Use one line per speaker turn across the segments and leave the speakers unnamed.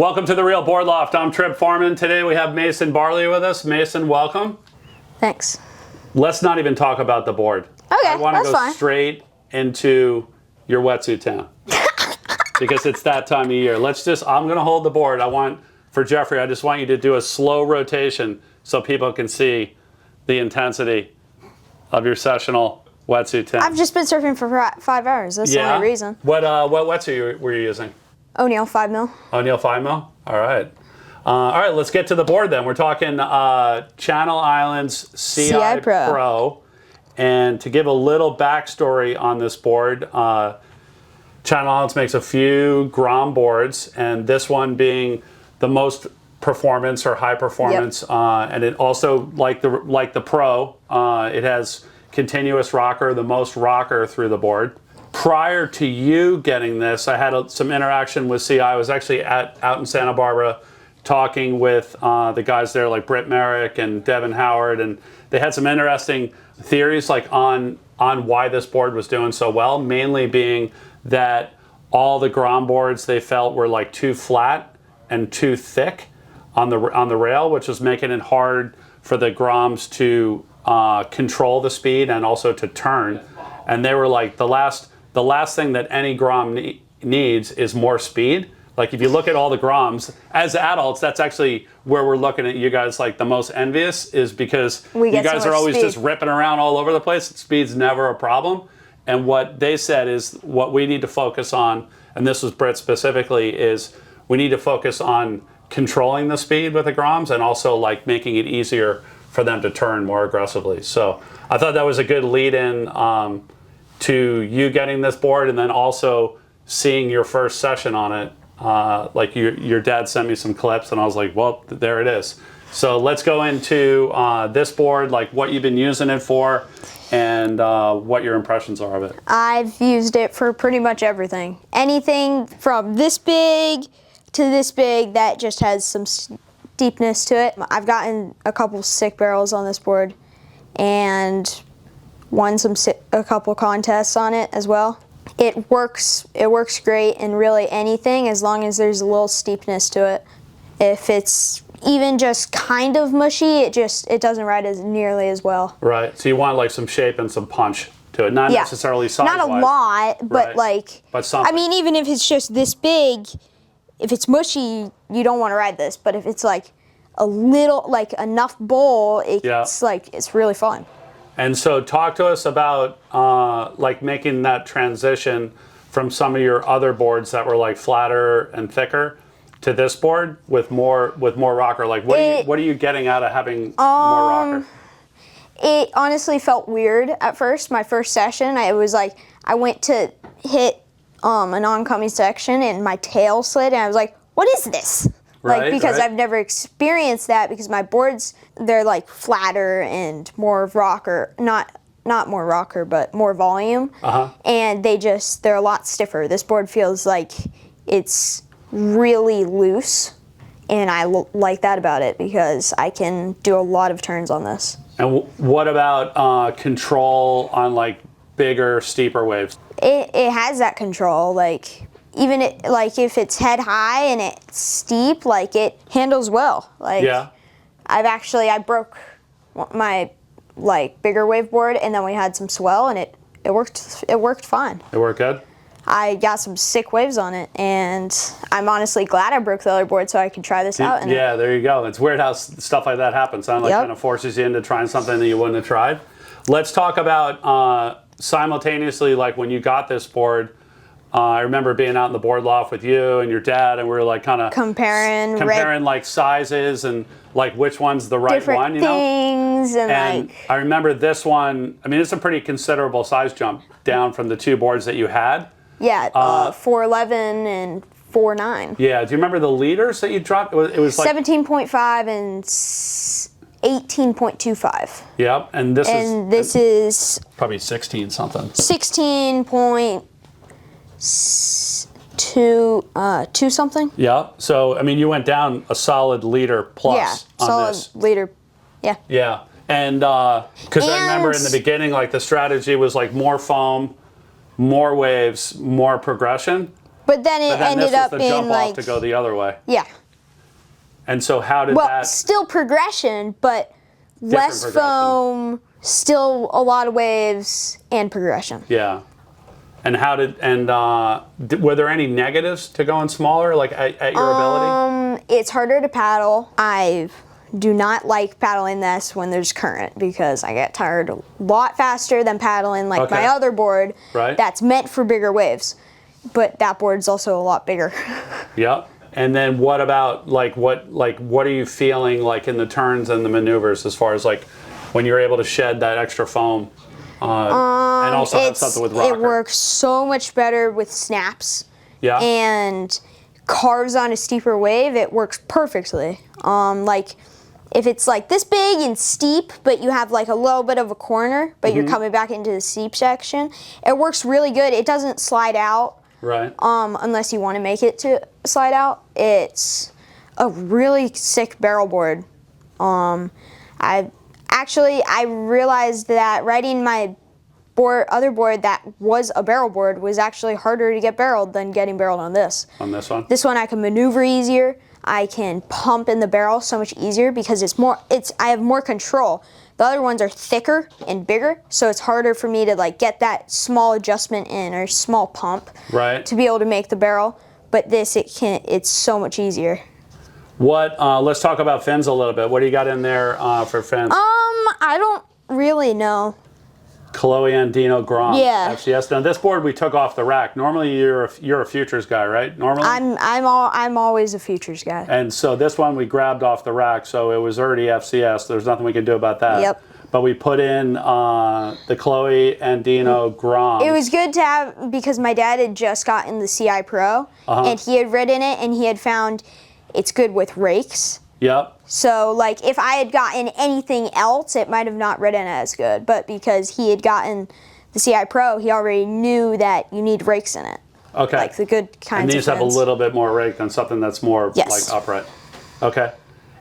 Welcome to the Real Board Loft. I'm Trip Forman. Today we have Masen Barley with us. Masen, welcome.
Thanks.
Let's not even talk about the board.
Okay,
I want to go
fine.
straight into your wetsuit town because it's that time of year. I'm going to hold the board. For Jeffrey, I just want you to do a slow rotation so people can see the intensity of your sessional wetsuit town.
I've just been surfing for 5 hours. That's the only reason.
What wetsuit were you using?
O'Neill 5 mil.
O'Neill 5 mil? All right. Let's get to the board then. We're talking Channel Islands CI Pro. And to give a little backstory on this board, Channel Islands makes a few Grom boards, and this one being the most performance or high performance. Yep. And it also, like the Pro, it has continuous rocker, the most rocker through the board. Prior to you getting this, I had some interaction with CI. I was actually out in Santa Barbara talking with the guys there like Britt Merrick and Devin Howard, and they had some interesting theories like on why this board was doing so well, mainly being that all the Grom boards they felt were like too flat and too thick on the rail, which was making it hard for the Groms to control the speed and also to turn. And they were like, the last thing that any Grom needs is more speed. Like if you look at all the Groms, as adults, that's actually where we're looking at you guys like the most envious, is because you guys are always just ripping around all over the place. Speed's never a problem. And what they said is what we need to focus on, and this was Britt specifically, is we need to focus on controlling the speed with the Groms and also like making it easier for them to turn more aggressively. So I thought that was a good lead in to you getting this board, and then also seeing your first session on it. Like your dad sent me some clips and I was like, well, there it is. So let's go into this board, like what you've been using it for and what your impressions are of it.
I've used it for pretty much everything. Anything from this big to this big that just has some steepness to it. I've gotten a couple sick barrels on this board and won a couple contests on it as well. It works great in really anything as long as there's a little steepness to it. If it's even just kind of mushy, it doesn't ride as nearly as well.
Right. So you want like some shape and some punch to it, not necessarily size-wise.
Not a lot, but
right. But something.
I mean, even if it's just this big, if it's mushy, you don't want to ride this. But if it's like a little, like enough bowl, it's really fun.
And so talk to us about like making that transition from some of your other boards that were like flatter and thicker to this board with more rocker. Like what are you getting out of having more rocker?
It honestly felt weird at first. My first session, I went to hit an oncoming section and my tail slid and I was like, what is this? Because I've never experienced that, because my boards, they're like flatter and more rocker, not more rocker, but more volume. And they're a lot stiffer. This board feels like it's really loose, and I like that about it because I can do a lot of turns on this.
And what about control on like bigger, steeper waves?
It has that control, like even if it's head high and it's steep, like it handles well. Like I broke my like bigger wave board, and then we had some swell, and it worked fine.
It worked good?
I got some sick waves on it, and I'm honestly glad I broke the other board so I could try this out.
Yeah, there you go. It's weird how stuff like that happens. It kind of forces you into trying something that you wouldn't have tried. Let's talk about simultaneously, like when you got this board. I remember being out in the board loft with you and your dad, and we were like kind of comparing like sizes and like which one's the right one, you know?
Things and like.
I remember this one. I mean, it's a pretty considerable size jump down from the two boards that you had.
Yeah, 411 and 4.9.
Yeah. Do you remember the liters that you dropped? It was like
17.5 and 18.25.
Yep, and this is probably 16 something.
16.2 something.
Yeah. So I mean, you went down a solid liter plus on this.
Solid liter. Yeah.
Yeah, and because I remember in the beginning, like the strategy was like more foam, more waves, more progression.
But then it ended up being
jump
like
off to go the other way.
Yeah.
And so how did that?
Still progression, but less foam, still a lot of waves and progression.
Yeah. And how did were there any negatives to going smaller, like at your ability?
It's harder to paddle. I do not like paddling this when there's current because I get tired a lot faster than paddling like my other board.
Right.
That's meant for bigger waves, but that board's also a lot bigger.
Yep. And then what about what are you feeling like in the turns and the maneuvers as far as like when you're able to shed that extra foam? And also have something with rocker.
It works so much better with snaps.
Yeah.
And carves on a steeper wave, it works perfectly. Like if it's like this big and steep, but you have like a little bit of a corner, but you're coming back into the steep section, it works really good. It doesn't slide out. Right. Unless you want to make it to slide out. It's a really sick barrel board. I realized that riding my other board that was a barrel board was actually harder to get barreled than getting barreled on this.
On this one?
This one I can maneuver easier. I can pump in the barrel so much easier because I have more control. The other ones are thicker and bigger, so it's harder for me to like get that small adjustment in or small pump to be able to make the barrel. But this, it's so much easier.
Let's talk about fins a little bit. What do you got in there for fins?
I don't really know.
Chloe Andino Grom.
Yeah.
FCS. Now this board we took off the rack. Normally you're a futures guy, right? Normally.
I'm always a futures guy.
And so this one we grabbed off the rack, so it was already FCS. There's nothing we can do about that.
Yep.
But we put in the Chloe Andino Grom.
It was good to have because my dad had just gotten the CI Pro, and he had ridden it, and he had found it's good with rakes.
Yep.
So, like, if I had gotten anything else, it might have not ridden as good. But because he had gotten the CI Pro, he already knew that you need rakes in it. Okay. Like the good kinds of
And these have a little bit more rake than something that's more like upright. Okay.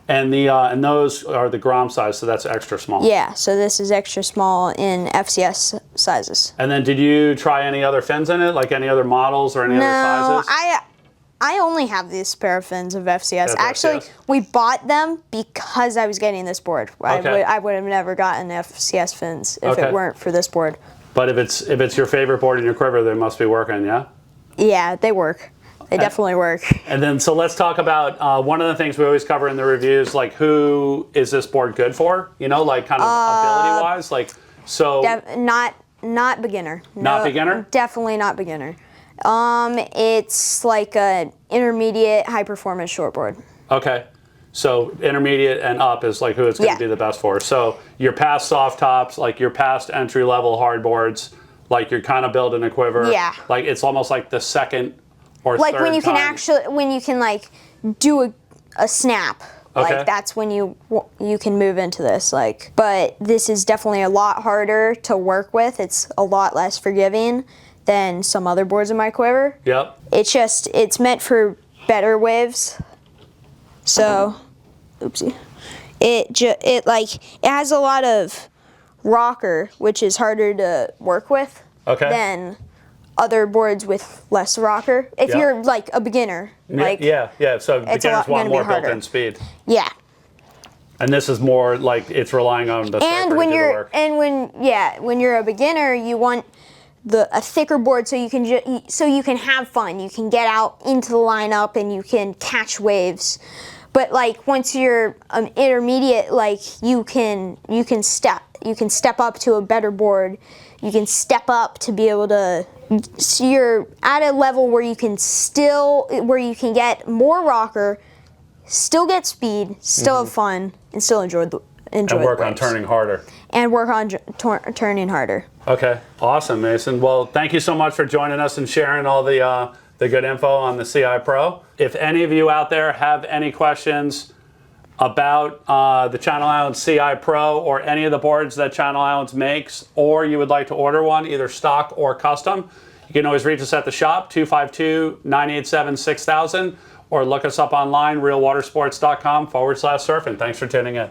And and those are the Grom size, so that's extra small.
Yeah, so this is extra small in FCS sizes.
And then did you try any other fins in it, like any other models or any other sizes?
No, I only have this pair of fins of FCS. Actually, we bought them because I was getting this board. Okay. I would have never gotten FCS fins if it weren't for this board.
But if it's your favorite board in your quiver, they must be working, yeah?
Yeah, they work. They definitely work.
And then, so let's talk about one of the things we always cover in the reviews, like who is this board good for? You know, like kind of ability-wise? Like, so...
Not beginner.
Not beginner?
Definitely not beginner. It's like an intermediate high-performance shortboard. Okay.
So intermediate and up is like who it's going to be the best for. So you're past soft tops, like you're past entry-level hardboards, like you're kind of building a quiver. Yeah. Like it's almost like the second or
like
third
when you
time.
when you can like do a snap. Okay. Like that's when you can move into this. Like, but this is definitely a lot harder to work with. It's a lot less forgiving than some other boards in my quiver. Yep. It's meant for better waves. So, oopsie. It has a lot of rocker, which is harder to work with than other boards with less rocker. If you're like a beginner, like
so beginners want more built-in speed. Yeah. And this is more like it's relying on the
when you're a beginner, you want a thicker board so you can have fun. You can get out into the lineup and you can catch waves. But like once you're intermediate, like you can step up to a better board. You can step up to be able to. So you're at a level where you can get more rocker, still get speed, still have fun, and still enjoy and
work on turning harder.
And work on turning harder.
Okay, awesome, Mason. Well, thank you so much for joining us and sharing all the good info on the CI Pro. If any of you out there have any questions about the Channel Islands CI Pro or any of the boards that Channel Islands makes, or you would like to order one, either stock or custom, you can always reach us at the shop, 252-987-6000, or look us up online, realwatersports.com/surfing. Thanks for tuning in.